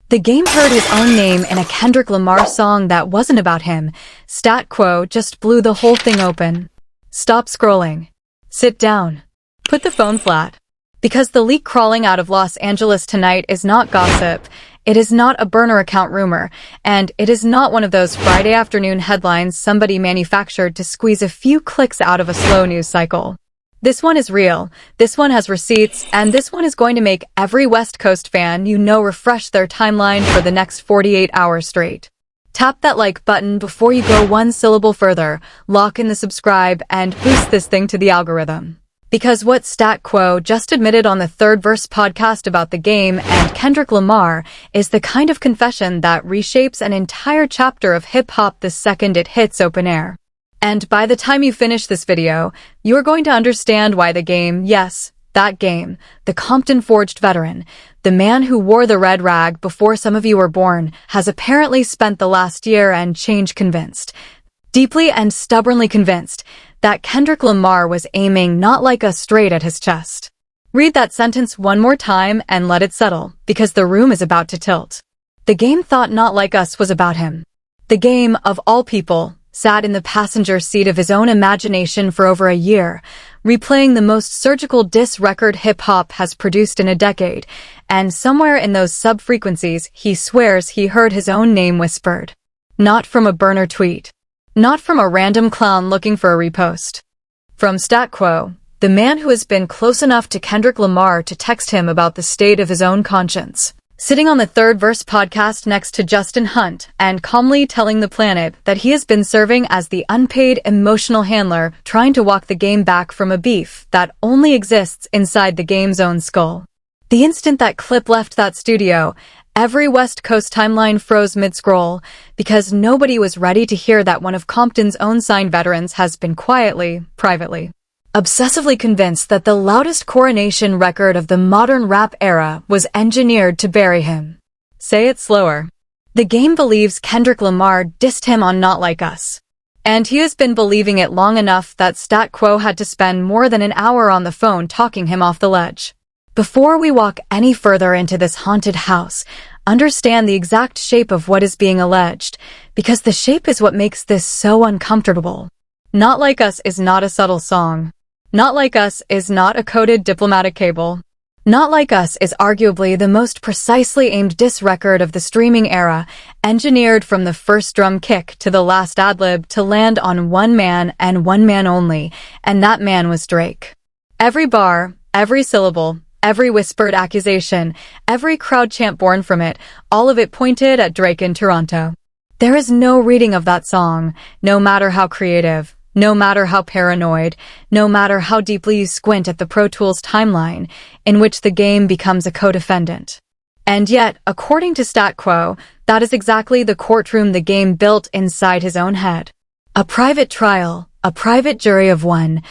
The game heard his own name in a Kendrick Lamar song that wasn't about him. Stat Quo just blew the whole thing open. Stop scrolling. Sit down. Put the phone flat. Because the leak crawling out of Los Angeles tonight is not gossip, it is not a burner account rumor, and it is not one of those Friday afternoon headlines somebody manufactured to squeeze a few clicks out of a slow news cycle. This one is real, this one has receipts, and this one is going to make every West Coast fan you know refresh their timeline for the next 48 hours straight. Tap that like button before you go one syllable further, lock in the subscribe, and boost this thing to the algorithm. Because what Stat Quo just admitted on the Third Verse podcast about the game and Kendrick Lamar is the kind of confession that reshapes an entire chapter of hip-hop the second it hits open air. And by the time you finish this video, you are going to understand why the game, yes, that game, the Compton-forged veteran, the man who wore the red rag before some of you were born, has apparently spent the last year and change convinced, deeply and stubbornly convinced, that Kendrick Lamar was aiming not like us straight at his chest. Read that sentence one more time and let it settle, because the room is about to tilt. The game thought Not Like Us was about him. The game, of all people, sat in the passenger seat of his own imagination for over a year, replaying the most surgical diss record hip-hop has produced in a decade, and somewhere in those sub-frequencies he swears he heard his own name whispered. Not from a burner tweet. Not from a random clown looking for a repost. From Stat Quo, the man who has been close enough to Kendrick Lamar to text him about the state of his own conscience. Sitting on the Third Verse podcast next to Justin Hunt and calmly telling the planet that he has been serving as the unpaid emotional handler trying to walk the game back from a beef that only exists inside the game's own skull. The instant that clip left that studio, every West Coast timeline froze mid-scroll because nobody was ready to hear that one of Compton's own signed veterans has been quietly, privately, obsessively convinced that the loudest coronation record of the modern rap era was engineered to bury him. Say it slower. The game believes Kendrick Lamar dissed him on Not Like Us. And he has been believing it long enough that Stat Quo had to spend more than an hour on the phone talking him off the ledge. Before we walk any further into this haunted house, understand the exact shape of what is being alleged, because the shape is what makes this so uncomfortable. Not Like Us is not a subtle song. Not Like Us is not a coded diplomatic cable. Not Like Us is arguably the most precisely aimed diss record of the streaming era, engineered from the first drum kick to the last ad-lib to land on one man and one man only, and that man was Drake. Every bar, every syllable, every whispered accusation, every crowd chant born from it, all of it pointed at Drake in Toronto. There is no reading of that song, no matter how creative, no matter how paranoid, no matter how deeply you squint at the Pro Tools timeline, in which the game becomes a co-defendant. And yet, according to Stat Quo, that is exactly the courtroom the game built inside his own head. A private trial, a private jury of one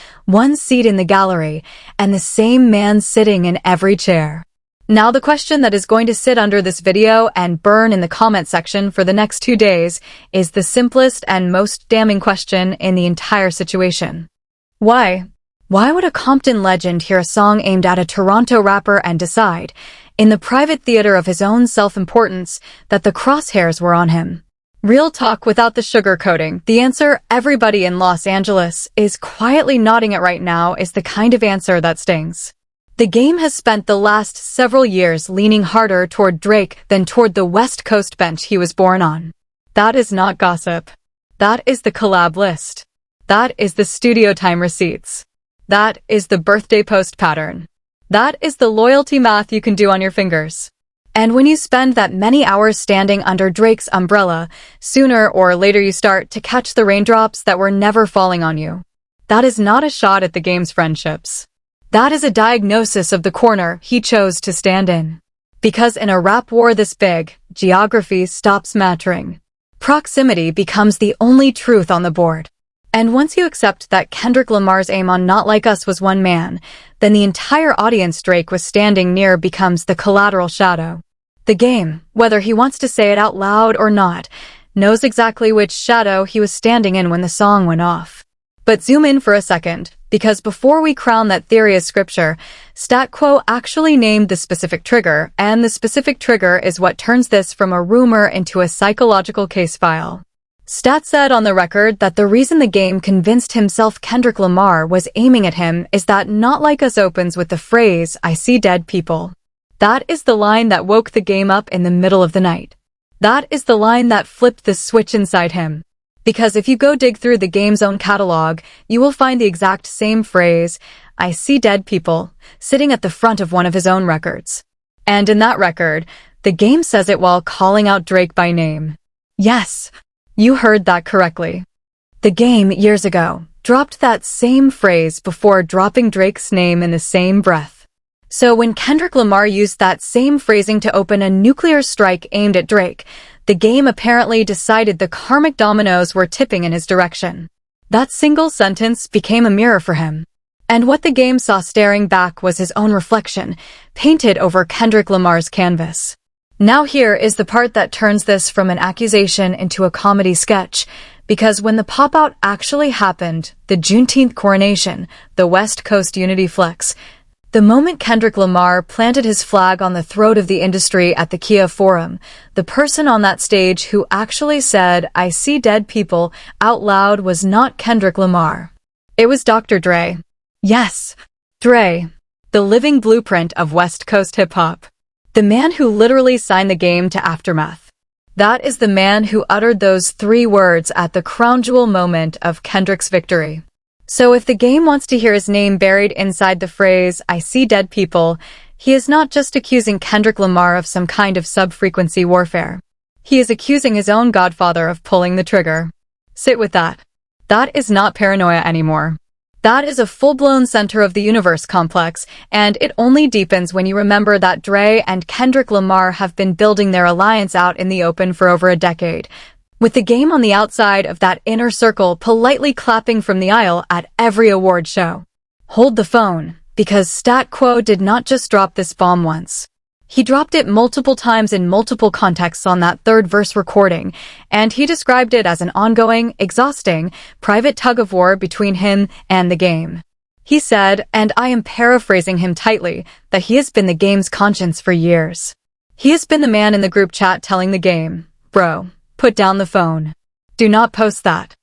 seat in the gallery, and the same man sitting in every chair. Now the question that is going to sit under this video and burn in the comment section for the next 2 days is the simplest and most damning question in the entire situation. Why? Why would a Compton legend hear a song aimed at a Toronto rapper and decide, in the private theater of his own self-importance, that the crosshairs were on him? Real talk without the sugarcoating. The answer everybody in Los Angeles is quietly nodding at right now is the kind of answer that stings. The game has spent the last several years leaning harder toward Drake than toward the West Coast bench he was born on. That is not gossip. That is the collab list. That is the studio time receipts. That is the birthday post pattern. That is the loyalty math you can do on your fingers. And when you spend that many hours standing under Drake's umbrella, sooner or later you start to catch the raindrops that were never falling on you. That is not a shot at the game's friendships. That is a diagnosis of the corner he chose to stand in. Because in a rap war this big, geography stops mattering. Proximity becomes the only truth on the board. And once you accept that Kendrick Lamar's aim on Not Like Us was one man, then the entire audience Drake was standing near becomes the collateral shadow. The game, whether he wants to say it out loud or not, knows exactly which shadow he was standing in when the song went off. But zoom in for a second, because before we crown that theory as scripture, Stat Quo actually named the specific trigger, and the specific trigger is what turns this from a rumor into a psychological case file. Stat said on the record that the reason the game convinced himself Kendrick Lamar was aiming at him is that Not Like Us opens with the phrase, "I see dead people." That is the line that woke the game up in the middle of the night. That is the line that flipped the switch inside him. Because if you go dig through the game's own catalog, you will find the exact same phrase, "I see dead people," sitting at the front of one of his own records. And in that record, the game says it while calling out Drake by name. Yes, you heard that correctly. The game, years ago, dropped that same phrase before dropping Drake's name in the same breath. So when Kendrick Lamar used that same phrasing to open a nuclear strike aimed at Drake, the game apparently decided the karmic dominoes were tipping in his direction. That single sentence became a mirror for him. And what the game saw staring back was his own reflection, painted over Kendrick Lamar's canvas. Now here is the part that turns this from an accusation into a comedy sketch, because when the pop-out actually happened, the Juneteenth coronation, the West Coast Unity Flex, the moment Kendrick Lamar planted his flag on the throat of the industry at the Kia Forum, the person on that stage who actually said, "I see dead people," out loud was not Kendrick Lamar. It was Dr. Dre. Yes, Dre, the living blueprint of West Coast hip-hop. The man who literally signed the game to Aftermath. That is the man who uttered those 3 words at the crown jewel moment of Kendrick's victory. So if the game wants to hear his name buried inside the phrase, "I see dead people," he is not just accusing Kendrick Lamar of some kind of sub-frequency warfare. He is accusing his own godfather of pulling the trigger. Sit with that. That is not paranoia anymore. That is a full-blown center of the universe complex, and it only deepens when you remember that Dre and Kendrick Lamar have been building their alliance out in the open for over a decade, with the game on the outside of that inner circle politely clapping from the aisle at every award show. Hold the phone, because Stat Quo did not just drop this bomb once. He dropped it multiple times in multiple contexts on that third verse recording, and he described it as an ongoing, exhausting, private tug-of-war between him and the game. He said, and I am paraphrasing him tightly, that he has been the game's conscience for years. He has been the man in the group chat telling the game, "Bro, put down the phone. Do not post that.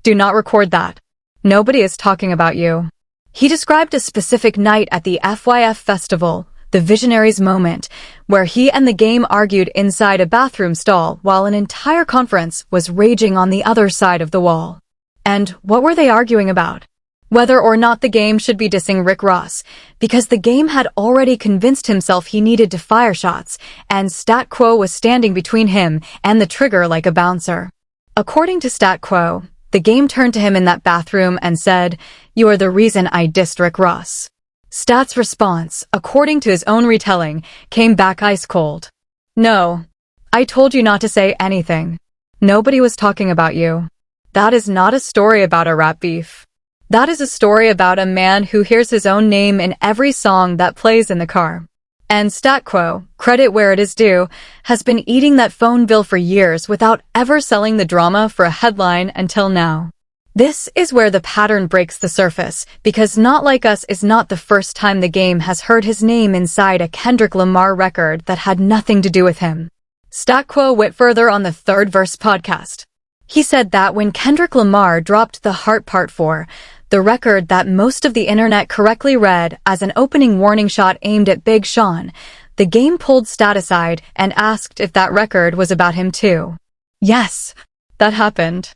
Do not record that. Nobody is talking about you." He described a specific night at the FYF festival, the Visionaries moment, where he and the game argued inside a bathroom stall while an entire conference was raging on the other side of the wall. And what were they arguing about? Whether or not the game should be dissing Rick Ross, because the game had already convinced himself he needed to fire shots, and Stat Quo was standing between him and the trigger like a bouncer. According to Stat Quo, the game turned to him in that bathroom and said, "You are the reason I dissed Rick Ross." Stat's response, according to his own retelling, came back ice cold. "No. I told you not to say anything. Nobody was talking about you. That is not a story about a rap beef. That is a story about a man who hears his own name in every song that plays in the car." And Stat Quo, credit where it is due, has been eating that phone bill for years without ever selling the drama for a headline until now. This is where the pattern breaks the surface, because Not Like Us is not the first time the game has heard his name inside a Kendrick Lamar record that had nothing to do with him. Stat Quo went further on the Third Verse podcast. He said that when Kendrick Lamar dropped the Heart Part 4, the record that most of the internet correctly read as an opening warning shot aimed at Big Sean, the game pulled Stat aside and asked if that record was about him too. Yes, that happened.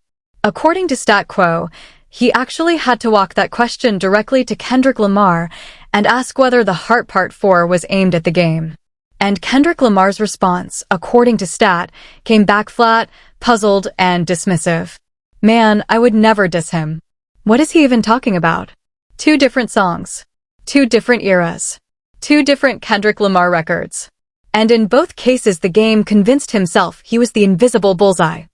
According to Stat Quo, he actually had to walk that question directly to Kendrick Lamar and ask whether the Heart Part 4 was aimed at the game. And Kendrick Lamar's response, according to Stat, came back flat, puzzled, and dismissive. Man, I would never diss him. What is he even talking about? 2 different songs. 2 different eras. 2 different Kendrick Lamar records. And in both cases the game convinced himself he was the invisible bullseye.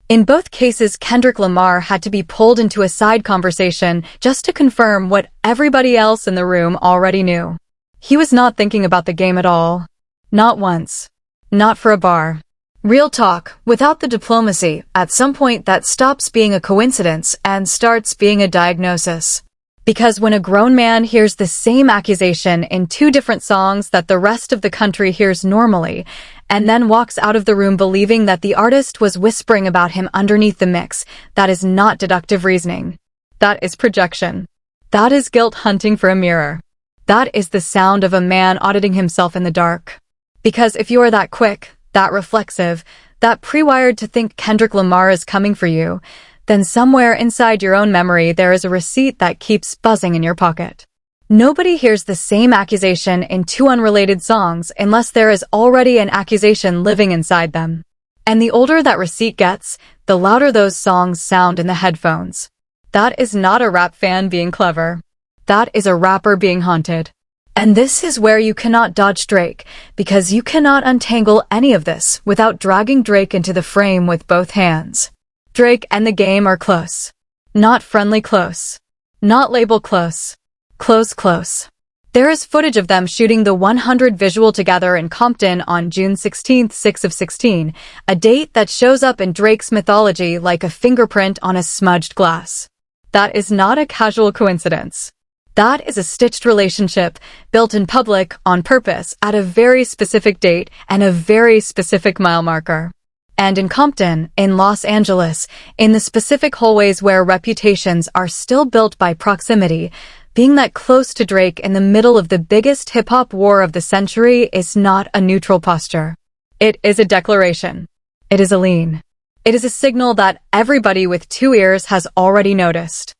In both cases, Kendrick Lamar had to be pulled into a side conversation just to confirm what everybody else in the room already knew. He was not thinking about the game at all. Not once. Not for a bar. Real talk, without the diplomacy, at some point that stops being a coincidence and starts being a diagnosis. Because when a grown man hears the same accusation in two different songs that the rest of the country hears normally, and then walks out of the room believing that the artist was whispering about him underneath the mix, that is not deductive reasoning. That is projection. That is guilt hunting for a mirror. That is the sound of a man auditing himself in the dark. Because if you are that quick, that reflexive, that pre-wired to think Kendrick Lamar is coming for you, then somewhere inside your own memory there is a receipt that keeps buzzing in your pocket. Nobody hears the same accusation in two unrelated songs unless there is already an accusation living inside them. And the older that receipt gets, the louder those songs sound in the headphones. That is not a rap fan being clever. That is a rapper being haunted. And this is where you cannot dodge Drake, because you cannot untangle any of this without dragging Drake into the frame with both hands. Drake and the game are close. Not friendly close. Not label close. Close. There is footage of them shooting the 100 visual together in Compton on June 16th, 6 of 16, a date that shows up in Drake's mythology like a fingerprint on a smudged glass. That is not a casual coincidence. That is a stitched relationship, built in public, on purpose, at a very specific date and a very specific mile marker. And in Compton, in Los Angeles, in the specific hallways where reputations are still built by proximity, being that close to Drake in the middle of the biggest hip-hop war of the century is not a neutral posture. It is a declaration. It is a lean. It is a signal that everybody with two ears has already noticed.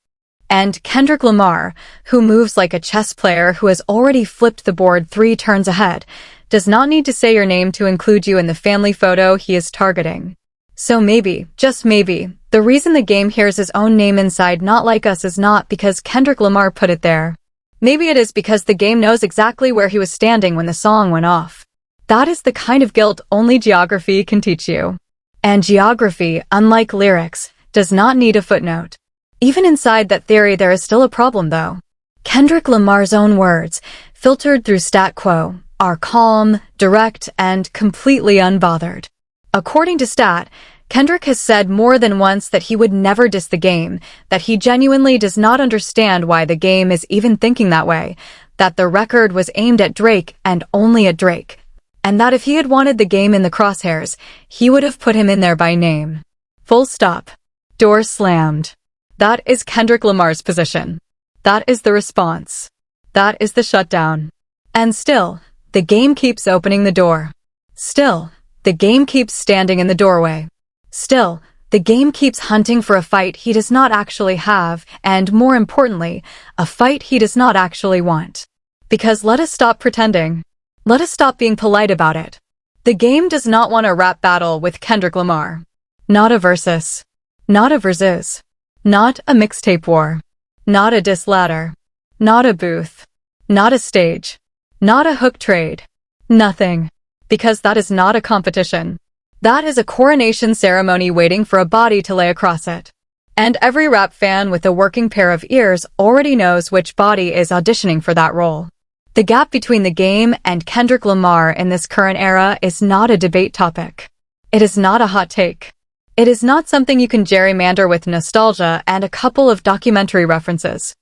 And Kendrick Lamar, who moves like a chess player who has already flipped the board 3 turns ahead, does not need to say your name to include you in the family photo he is targeting. So maybe, just maybe, the reason the game hears his own name inside Not Like Us is not because Kendrick Lamar put it there. Maybe it is because the game knows exactly where he was standing when the song went off. That is the kind of guilt only geography can teach you. And geography, unlike lyrics, does not need a footnote. Even inside that theory there is still a problem though. Kendrick Lamar's own words, filtered through Stat Quo, are calm, direct, and completely unbothered. According to Stat, Kendrick has said more than once that he would never diss the game, that he genuinely does not understand why the game is even thinking that way, that the record was aimed at Drake and only at Drake, and that if he had wanted the game in the crosshairs, he would have put him in there by name. Full stop. Door slammed. That is Kendrick Lamar's position. That is the response. That is the shutdown. And still, the game keeps opening the door. Still, the game keeps standing in the doorway. Still, the game keeps hunting for a fight he does not actually have, and more importantly, a fight he does not actually want. Because let us stop pretending. Let us stop being polite about it. The game does not want a rap battle with Kendrick Lamar. Not a versus. Not a versus. Not a mixtape war. Not a diss ladder. Not a booth. Not a stage. Not a hook trade. Nothing. Because that is not a competition. That is a coronation ceremony waiting for a body to lay across it. And every rap fan with a working pair of ears already knows which body is auditioning for that role. The gap between the game and Kendrick Lamar in this current era is not a debate topic. It is not a hot take. It is not something you can gerrymander with nostalgia and a couple of documentary references.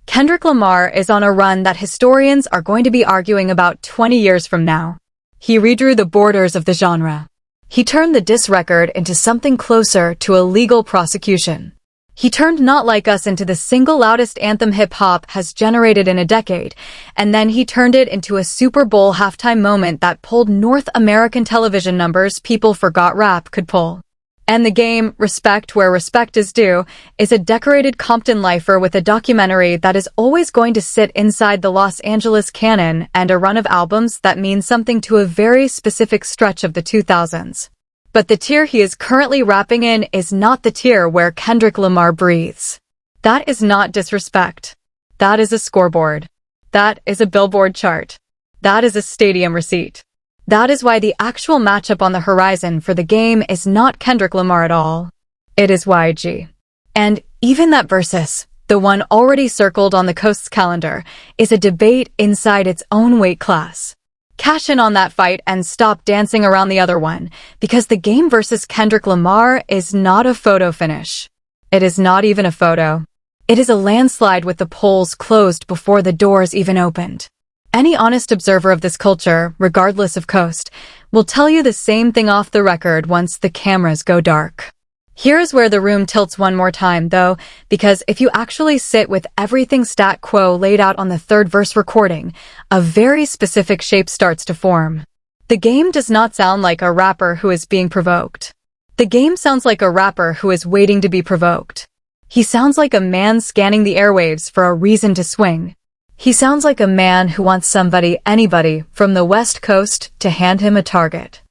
Kendrick Lamar is on a run that historians are going to be arguing about 20 years from now. He redrew the borders of the genre. He turned the diss record into something closer to a legal prosecution. He turned Not Like Us into the single loudest anthem hip-hop has generated in a decade, and then he turned it into a Super Bowl halftime moment that pulled North American television numbers people forgot rap could pull. And the game, respect where respect is due, is a decorated Compton lifer with a documentary that is always going to sit inside the Los Angeles canon and a run of albums that mean something to a very specific stretch of the 2000s. But the tier he is currently rapping in is not the tier where Kendrick Lamar breathes. That is not disrespect. That is a scoreboard. That is a Billboard chart. That is a stadium receipt. That is why the actual matchup on the horizon for the game is not Kendrick Lamar at all. It is YG. And even that versus, the one already circled on the Coast's calendar, is a debate inside its own weight class. Cash in on that fight and stop dancing around the other one, because the game versus Kendrick Lamar is not a photo finish. It is not even a photo. It is a landslide with the polls closed before the doors even opened. Any honest observer of this culture, regardless of coast, will tell you the same thing off the record once the cameras go dark. Here is where the room tilts one more time, though, because if you actually sit with everything Stat Quo laid out on the third verse recording, a very specific shape starts to form. The game does not sound like a rapper who is being provoked. The game sounds like a rapper who is waiting to be provoked. He sounds like a man scanning the airwaves for a reason to swing. He sounds like a man who wants anybody, from the West Coast to hand him a target.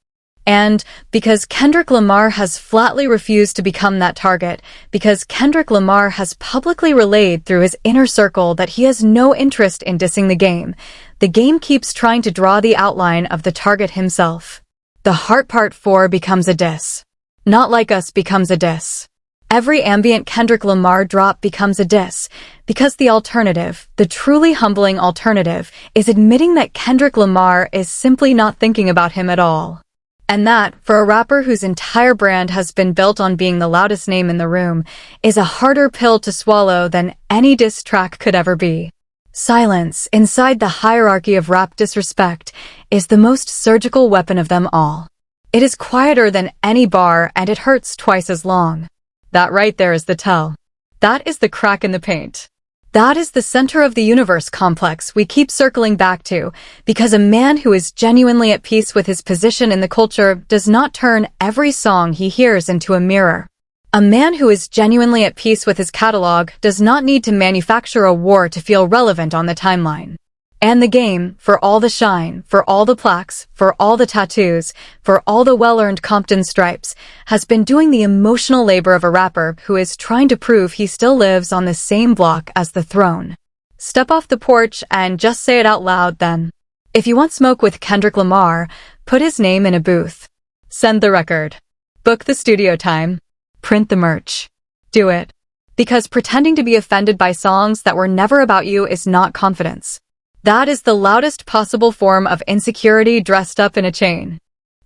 And because Kendrick Lamar has flatly refused to become that target, because Kendrick Lamar has publicly relayed through his inner circle that he has no interest in dissing the game keeps trying to draw the outline of the target himself. The Heart Part 4 becomes a diss. Not Like Us becomes a diss. Every ambient Kendrick Lamar drop becomes a diss, because the alternative, the truly humbling alternative, is admitting that Kendrick Lamar is simply not thinking about him at all. And that, for a rapper whose entire brand has been built on being the loudest name in the room, is a harder pill to swallow than any diss track could ever be. Silence, inside the hierarchy of rap disrespect, is the most surgical weapon of them all. It is quieter than any bar and it hurts twice as long. That right there is the tell. That is the crack in the paint. That is the center of the universe complex we keep circling back to, because a man who is genuinely at peace with his position in the culture does not turn every song he hears into a mirror. A man who is genuinely at peace with his catalog does not need to manufacture a war to feel relevant on the timeline. And the game, for all the shine, for all the plaques, for all the tattoos, for all the well-earned Compton stripes, has been doing the emotional labor of a rapper who is trying to prove he still lives on the same block as the throne. Step off the porch and just say it out loud then. If you want smoke with Kendrick Lamar, put his name in a booth. Send the record. Book the studio time. Print the merch. Do it. Because pretending to be offended by songs that were never about you is not confidence. That is the loudest possible form of insecurity dressed up in a chain.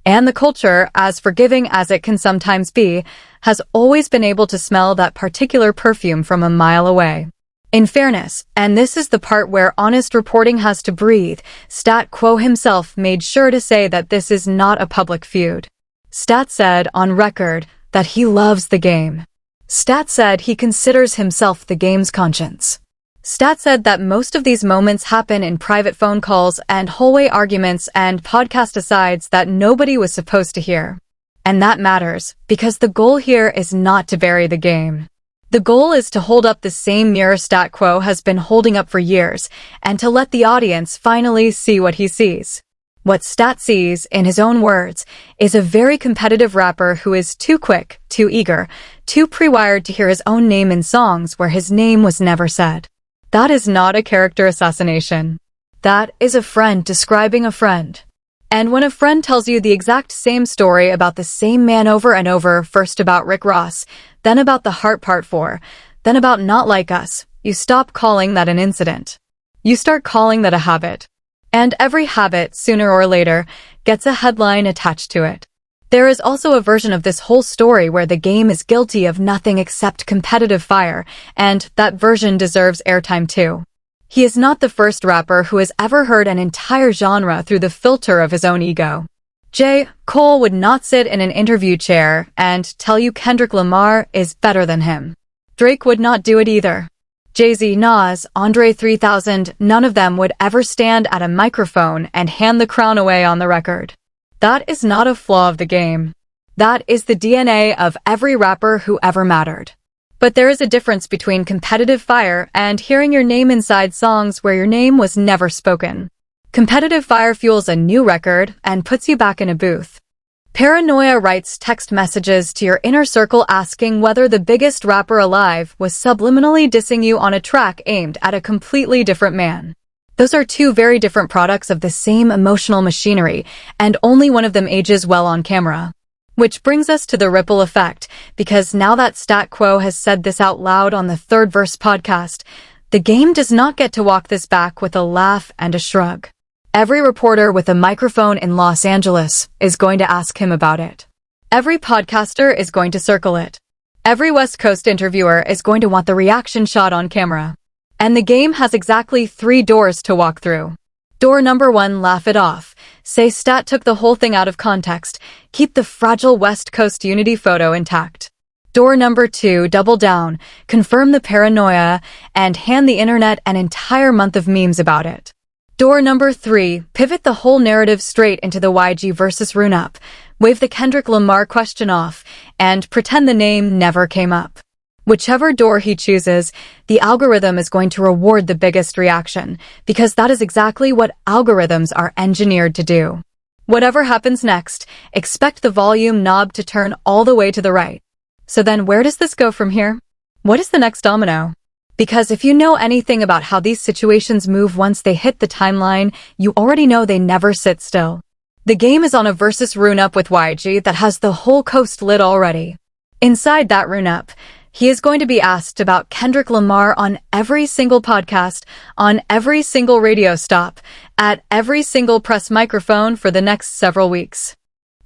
And the culture, as forgiving as it can sometimes be, has always been able to smell that particular perfume from a mile away. In fairness, and this is the part where honest reporting has to breathe, Stat Quo himself made sure to say that this is not a public feud. Stat said on record that he loves the game. Stat said he considers himself the game's conscience. Stat said that most of these moments happen in private phone calls and hallway arguments and podcast asides that nobody was supposed to hear. And that matters, because the goal here is not to bury the game. The goal is to hold up the same mirror Stat Quo has been holding up for years, and to let the audience finally see what he sees. What Stat sees, in his own words, is a very competitive rapper who is too quick, too eager, too pre-wired to hear his own name in songs where his name was never said. That is not a character assassination. That is a friend describing a friend. And when a friend tells you the exact same story about the same man over and over, first about Rick Ross, then about the Heart Part 4, then about Not Like Us, you stop calling that an incident. You start calling that a habit. And every habit, sooner or later, gets a headline attached to it. There is also a version of this whole story where the game is guilty of nothing except competitive fire, and that version deserves airtime too. He is not the first rapper who has ever heard an entire genre through the filter of his own ego. J. Cole would not sit in an interview chair and tell you Kendrick Lamar is better than him. Drake would not do it either. Jay-Z, Nas, Andre 3000, none of them would ever stand at a microphone and hand the crown away on the record. That is not a flaw of the game. That is the DNA of every rapper who ever mattered. But there is a difference between competitive fire and hearing your name inside songs where your name was never spoken. Competitive fire fuels a new record and puts you back in a booth. Paranoia writes text messages to your inner circle asking whether the biggest rapper alive was subliminally dissing you on a track aimed at a completely different man. Those are two very different products of the same emotional machinery, and only one of them ages well on camera. Which brings us to the ripple effect, because now that Stat Quo has said this out loud on the Third Verse podcast, the game does not get to walk this back with a laugh and a shrug. Every reporter with a microphone in Los Angeles is going to ask him about it. Every podcaster is going to circle it. Every West Coast interviewer is going to want the reaction shot on camera. And the game has exactly 3 doors to walk through. Door number 1, laugh it off. Say Stat took the whole thing out of context. Keep the fragile West Coast unity photo intact. Door number 2, double down. Confirm the paranoia and hand the internet an entire month of memes about it. Door number 3, pivot the whole narrative straight into the YG versus Rune-Up. Wave the Kendrick Lamar question off and pretend the name never came up. Whichever door he chooses, the algorithm is going to reward the biggest reaction, because that is exactly what algorithms are engineered to do. Whatever happens next, expect the volume knob to turn all the way to the right. So then where does this go from here? What is the next domino? Because if you know anything about how these situations move once they hit the timeline, you already know they never sit still. The game is on a versus Rune-Up with YG that has the whole coast lit already. Inside that Rune-Up, he is going to be asked about Kendrick Lamar on every single podcast, on every single radio stop, at every single press microphone for the next several weeks.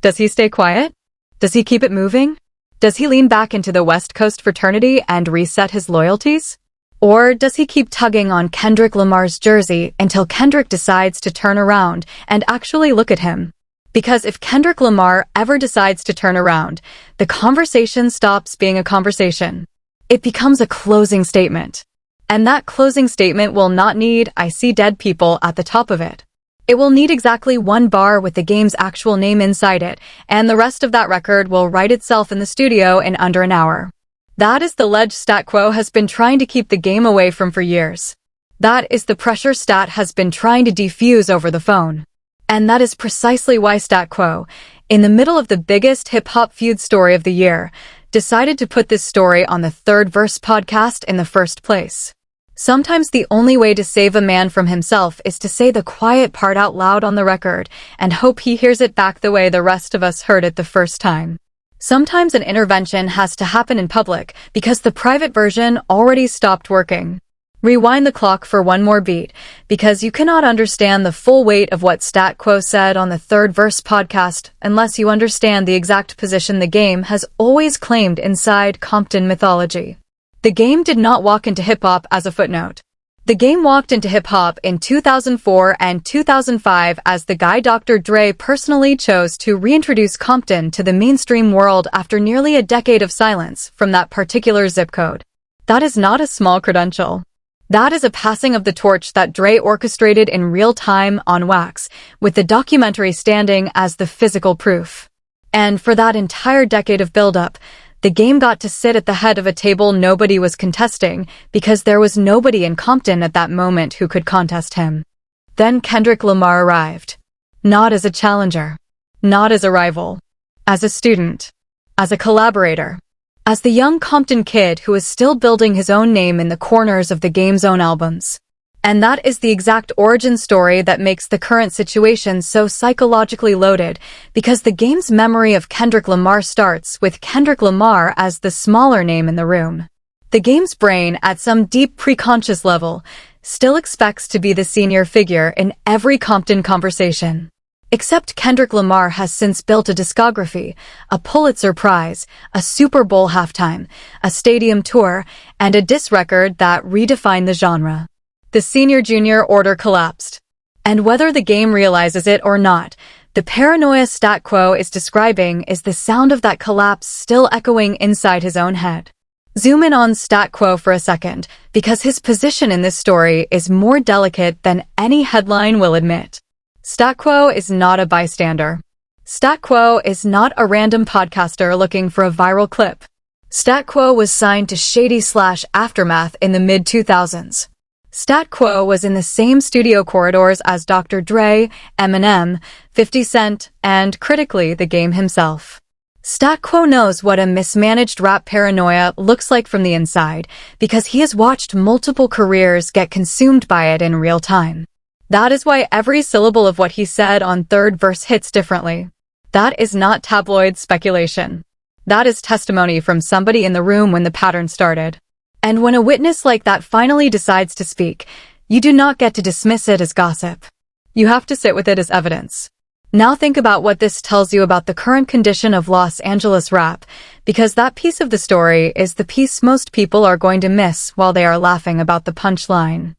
Does he stay quiet? Does he keep it moving? Does he lean back into the West Coast fraternity and reset his loyalties? Or does he keep tugging on Kendrick Lamar's jersey until Kendrick decides to turn around and actually look at him? Because if Kendrick Lamar ever decides to turn around, the conversation stops being a conversation. It becomes a closing statement. And that closing statement will not need "I see dead people" at the top of it. It will need exactly 1 bar with the game's actual name inside it, and the rest of that record will write itself in the studio in under an hour. That is the ledge Stat Quo has been trying to keep the game away from for years. That is the pressure Stat has been trying to defuse over the phone. And that is precisely why Stat Quo, in the middle of the biggest hip-hop feud story of the year, decided to put this story on the Third Verse podcast in the first place. Sometimes the only way to save a man from himself is to say the quiet part out loud on the record and hope he hears it back the way the rest of us heard it the first time. Sometimes an intervention has to happen in public because the private version already stopped working. Rewind the clock for 1 more beat, because you cannot understand the full weight of what Stat Quo said on the Third Verse podcast unless you understand the exact position the game has always claimed inside Compton mythology. The game did not walk into hip-hop as a footnote. The game walked into hip-hop in 2004 and 2005 as the guy Dr. Dre personally chose to reintroduce Compton to the mainstream world after nearly a decade of silence from that particular zip code. That is not a small credential. That is a passing of the torch that Dre orchestrated in real time on wax, with the documentary standing as the physical proof. And for that entire decade of build-up, the game got to sit at the head of a table nobody was contesting because there was nobody in Compton at that moment who could contest him. Then Kendrick Lamar arrived. Not as a challenger. Not as a rival. As a student. As a collaborator. As the young Compton kid who is still building his own name in the corners of the game's own albums. And that is the exact origin story that makes the current situation so psychologically loaded, because the game's memory of Kendrick Lamar starts with Kendrick Lamar as the smaller name in the room. The game's brain, at some deep preconscious level, still expects to be the senior figure in every Compton conversation. Except Kendrick Lamar has since built a discography, a Pulitzer Prize, a Super Bowl halftime, a stadium tour, and a diss record that redefined the genre. The senior-junior order collapsed. And whether the game realizes it or not, the paranoia Stat Quo is describing is the sound of that collapse still echoing inside his own head. Zoom in on Stat Quo for a second, because his position in this story is more delicate than any headline will admit. Stat Quo is not a bystander. Stat Quo is not a random podcaster looking for a viral clip. Stat Quo was signed to Shady/Aftermath in the mid-2000s. Stat Quo was in the same studio corridors as Dr. Dre, Eminem, 50 Cent, and, critically, the game himself. Stat Quo knows what a mismanaged rap paranoia looks like from the inside, because he has watched multiple careers get consumed by it in real time. That is why every syllable of what he said on Third Verse hits differently. That is not tabloid speculation. That is testimony from somebody in the room when the pattern started. And when a witness like that finally decides to speak, you do not get to dismiss it as gossip. You have to sit with it as evidence. Now think about what this tells you about the current condition of Los Angeles rap, because that piece of the story is the piece most people are going to miss while they are laughing about the punchline.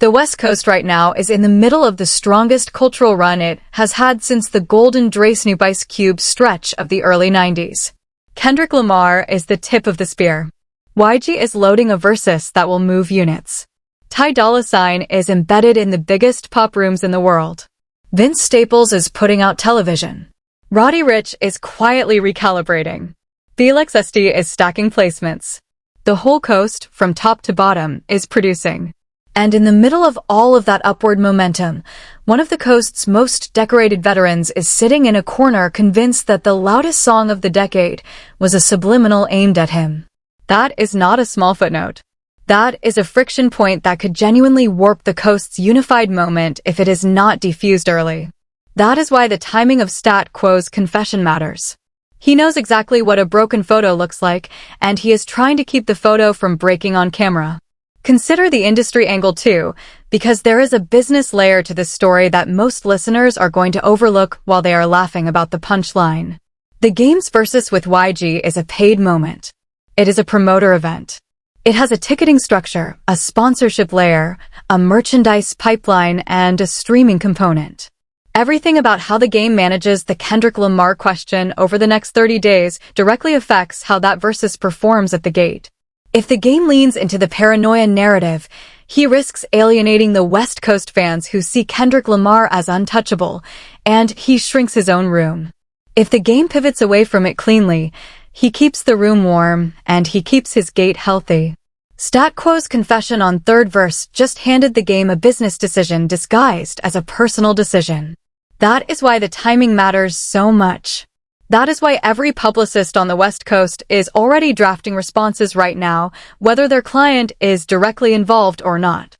The West Coast right now is in the middle of the strongest cultural run it has had since the golden Dre Snoop Ice Cube stretch of the early 90s. Kendrick Lamar is the tip of the spear. YG is loading a versus that will move units. Ty Dolla $ign is embedded in the biggest pop rooms in the world. Vince Staples is putting out television. Roddy Ricch is quietly recalibrating. Felix ST is stacking placements. The whole coast, from top to bottom, is producing. And in the middle of all of that upward momentum, one of the coast's most decorated veterans is sitting in a corner convinced that the loudest song of the decade was a subliminal aimed at him. That is not a small footnote. That is a friction point that could genuinely warp the coast's unified moment if it is not defused early. That is why the timing of Stat Quo's confession matters. He knows exactly what a broken photo looks like, and he is trying to keep the photo from breaking on camera. Consider the industry angle too, because there is a business layer to this story that most listeners are going to overlook while they are laughing about the punchline. The game's versus with YG is a paid moment. It is a promoter event. It has a ticketing structure, a sponsorship layer, a merchandise pipeline, and a streaming component. Everything about how the game manages the Kendrick Lamar question over the next 30 days directly affects how that versus performs at the gate. If the game leans into the paranoia narrative, he risks alienating the West Coast fans who see Kendrick Lamar as untouchable, and he shrinks his own room. If the game pivots away from it cleanly, he keeps the room warm, and he keeps his gate healthy. Stat Quo's confession on third verse just handed the game a business decision disguised as a personal decision. That is why the timing matters so much. That is why every publicist on the West Coast is already drafting responses right now, whether their client is directly involved or not.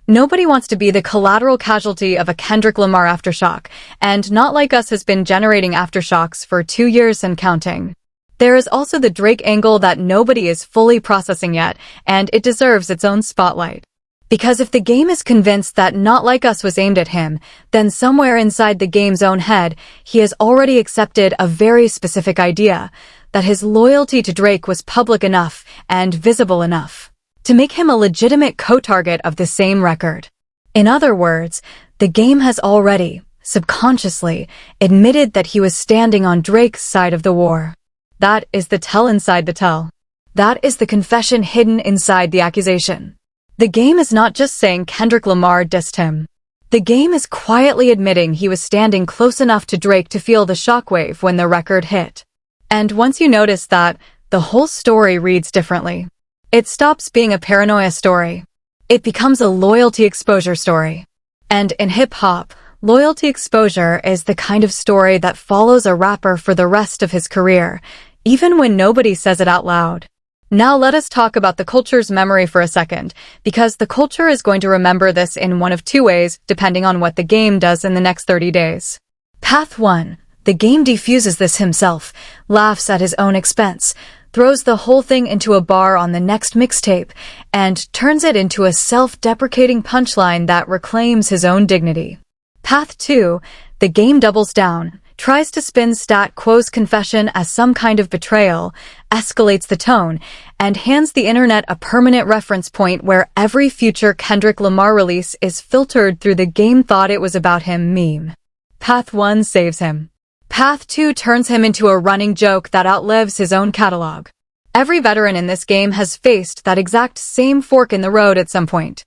Nobody wants to be the collateral casualty of a Kendrick Lamar aftershock, and Not Like Us has been generating aftershocks for 2 years and counting. There is also the Drake angle that nobody is fully processing yet, and it deserves its own spotlight. Because if the game is convinced that Not Like Us was aimed at him, then somewhere inside the game's own head, he has already accepted a very specific idea, that his loyalty to Drake was public enough and visible enough to make him a legitimate co-target of the same record. In other words, the game has already, subconsciously, admitted that he was standing on Drake's side of the war. That is the tell inside the tell. That is the confession hidden inside the accusation. The game is not just saying Kendrick Lamar dissed him. The game is quietly admitting he was standing close enough to Drake to feel the shockwave when the record hit. And once you notice that, the whole story reads differently. It stops being a paranoia story. It becomes a loyalty exposure story. And in hip-hop, loyalty exposure is the kind of story that follows a rapper for the rest of his career, even when nobody says it out loud. Now let us talk about the culture's memory for a second, because the culture is going to remember this in one of two ways, depending on what the game does in the next 30 days. Path 1. The game defuses this himself, laughs at his own expense, throws the whole thing into a bar on the next mixtape, and turns it into a self-deprecating punchline that reclaims his own dignity. Path 2. The game doubles down, tries to spin Stat Quo's confession as some kind of betrayal, escalates the tone, and hands the internet a permanent reference point where every future Kendrick Lamar release is filtered through the game thought it was about him meme. Path 1 saves him. Path 2 turns him into a running joke that outlives his own catalog. Every veteran in this game has faced that exact same fork in the road at some point.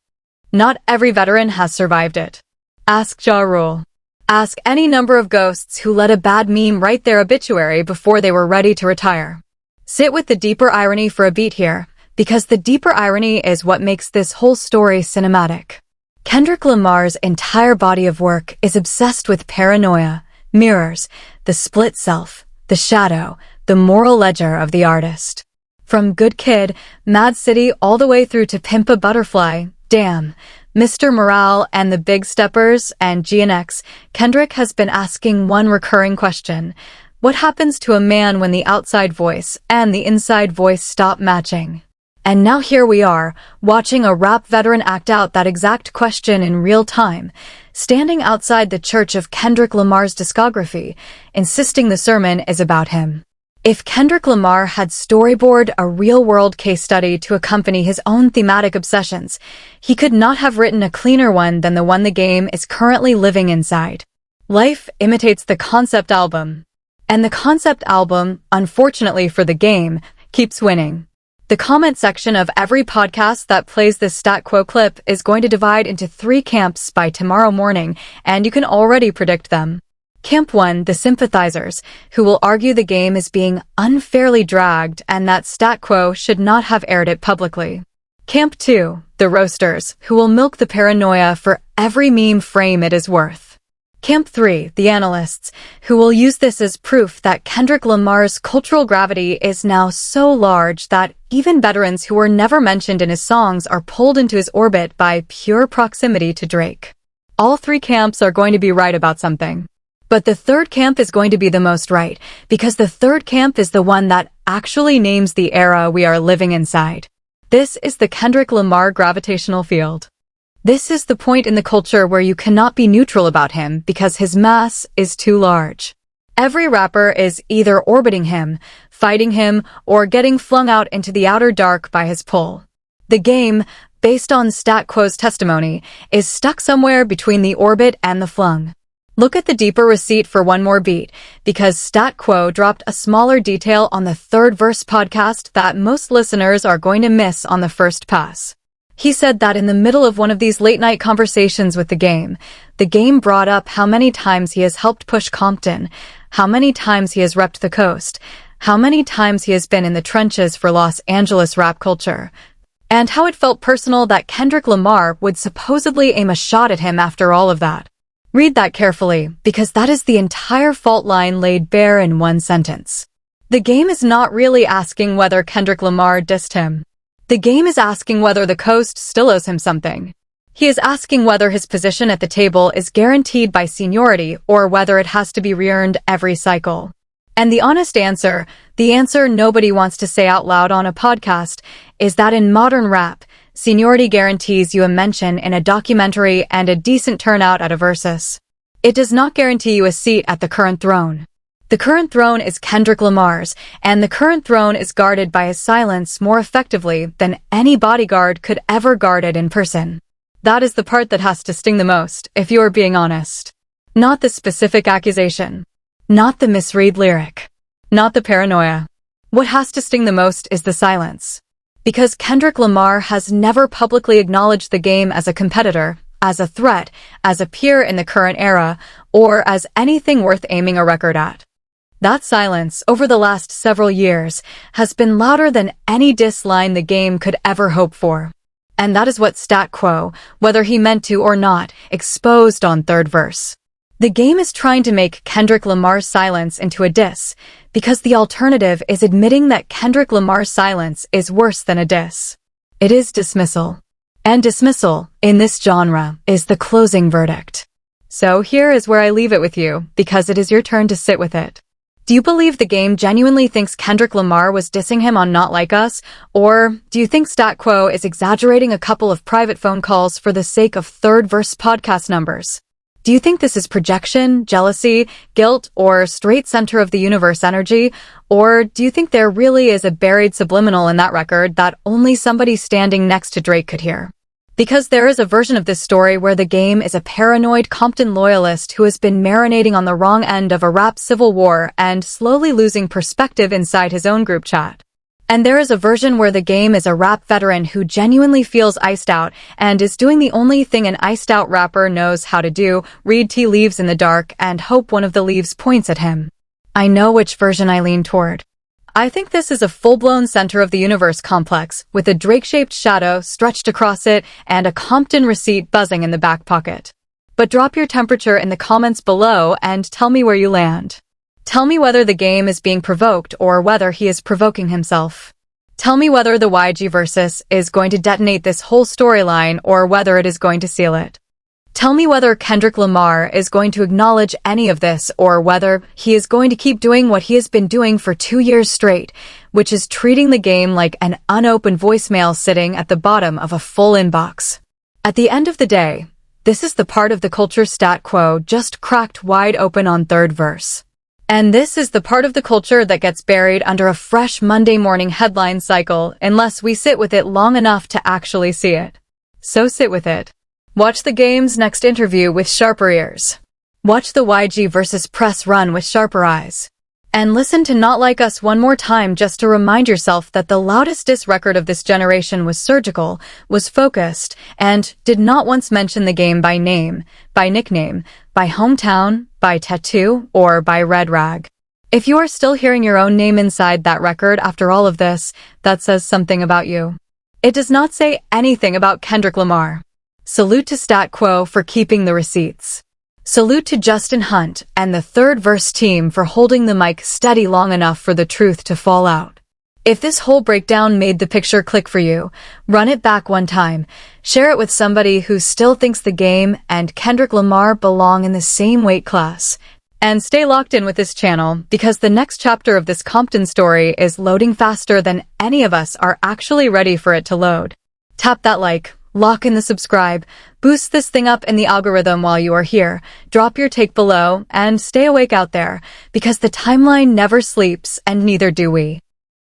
Not every veteran has survived it. Ask Ja Rule. Ask any number of ghosts who let a bad meme write their obituary before they were ready to retire. Sit with the deeper irony for a beat here, because the deeper irony is what makes this whole story cinematic. Kendrick Lamar's entire body of work is obsessed with paranoia, mirrors, the split self, the shadow, the moral ledger of the artist. From Good Kid, Mad City all the way through to Pimp a Butterfly, Damn, Mr. Morale and the Big Steppers and GNX, Kendrick has been asking one recurring question. What happens to a man when the outside voice and the inside voice stop matching? And now here we are, watching a rap veteran act out that exact question in real time, standing outside the church of Kendrick Lamar's discography, insisting the sermon is about him. If Kendrick Lamar had storyboarded a real-world case study to accompany his own thematic obsessions, he could not have written a cleaner one than the one the game is currently living inside. Life imitates the concept album. And the concept album, unfortunately for the game, keeps winning. The comment section of every podcast that plays this Stat Quo clip is going to divide into 3 camps by tomorrow morning, and you can already predict them. Camp 1, the sympathizers, who will argue the game is being unfairly dragged and that Stat Quo should not have aired it publicly. Camp 2, the roasters, who will milk the paranoia for every meme frame it is worth. Camp 3, the analysts, who will use this as proof that Kendrick Lamar's cultural gravity is now so large that even veterans who were never mentioned in his songs are pulled into his orbit by pure proximity to Drake. All 3 camps are going to be right about something. But the third camp is going to be the most right, because the third camp is the one that actually names the era we are living inside. This is the Kendrick Lamar gravitational field. This is the point in the culture where you cannot be neutral about him because his mass is too large. Every rapper is either orbiting him, fighting him, or getting flung out into the outer dark by his pull. The game, based on Stat Quo's testimony, is stuck somewhere between the orbit and the flung. Look at the deeper receipt for one more beat, because Stat Quo dropped a smaller detail on the Third Verse podcast that most listeners are going to miss on the first pass. He said that in the middle of one of these late-night conversations with the game brought up how many times he has helped push Compton, how many times he has repped the coast, how many times he has been in the trenches for Los Angeles rap culture, and how it felt personal that Kendrick Lamar would supposedly aim a shot at him after all of that. Read that carefully, because that is the entire fault line laid bare in one sentence. The game is not really asking whether Kendrick Lamar dissed him. The game is asking whether the coast still owes him something. He is asking whether his position at the table is guaranteed by seniority or whether it has to be re-earned every cycle. And the honest answer, the answer nobody wants to say out loud on a podcast, is that in modern rap, seniority guarantees you a mention in a documentary and a decent turnout at a versus. It does not guarantee you a seat at the current throne. The current throne is Kendrick Lamar's, and the current throne is guarded by his silence more effectively than any bodyguard could ever guard it in person. That is the part that has to sting the most, if you are being honest. Not the specific accusation. Not the misread lyric. Not the paranoia. What has to sting the most is the silence. Because Kendrick Lamar has never publicly acknowledged the game as a competitor, as a threat, as a peer in the current era, or as anything worth aiming a record at. That silence, over the last several years, has been louder than any diss line the game could ever hope for. And that is what Stat Quo, whether he meant to or not, exposed on Third Verse. The game is trying to make Kendrick Lamar's silence into a diss, because the alternative is admitting that Kendrick Lamar's silence is worse than a diss. It is dismissal. And dismissal, in this genre, is the closing verdict. So here is where I leave it with you, because it is your turn to sit with it. Do you believe the game genuinely thinks Kendrick Lamar was dissing him on Not Like Us? Or do you think Stat Quo is exaggerating a couple of private phone calls for the sake of Third Verse podcast numbers? Do you think this is projection, jealousy, guilt, or straight center of the universe energy? Or do you think there really is a buried subliminal in that record that only somebody standing next to Drake could hear? Because there is a version of this story where the game is a paranoid Compton loyalist who has been marinating on the wrong end of a rap civil war and slowly losing perspective inside his own group chat. And there is a version where the game is a rap veteran who genuinely feels iced out and is doing the only thing an iced out rapper knows how to do, read tea leaves in the dark and hope one of the leaves points at him. I know which version I lean toward. I think this is a full-blown center of the universe complex, with a Drake-shaped shadow stretched across it and a Compton receipt buzzing in the back pocket. But drop your temperature in the comments below and tell me where you land. Tell me whether the game is being provoked or whether he is provoking himself. Tell me whether the YG versus is going to detonate this whole storyline or whether it is going to seal it. Tell me whether Kendrick Lamar is going to acknowledge any of this or whether he is going to keep doing what he has been doing for 2 years straight, which is treating the game like an unopened voicemail sitting at the bottom of a full inbox. At the end of the day, This is the part of the culture Stat Quo just cracked wide open on third verse. And this is the part of the culture that gets buried under a fresh Monday morning headline cycle unless we sit with it long enough to actually see it. So sit with it. Watch the game's next interview with sharper ears. Watch the YG versus press run with sharper eyes. And listen to Not Like Us one more time just to remind yourself that the loudest diss record of this generation was surgical, was focused, and did not once mention the game by name, by nickname, by hometown, by tattoo, or by red rag. If you are still hearing your own name inside that record after all of this, that says something about you. It does not say anything about Kendrick Lamar. Salute to Stat Quo for keeping the receipts. Salute to Justin Hunt and the third verse team for holding the mic steady long enough for the truth to fall out. If this whole breakdown made the picture click for you, run it back one time, share it with somebody who still thinks the game and Kendrick Lamar belong in the same weight class. And stay locked in with this channel because the next chapter of this Compton story is loading faster than any of us are actually ready for it to load. Tap that like. Lock in the subscribe, boost this thing up in the algorithm while you are here, drop your take below, and stay awake out there, because the timeline never sleeps and neither do we.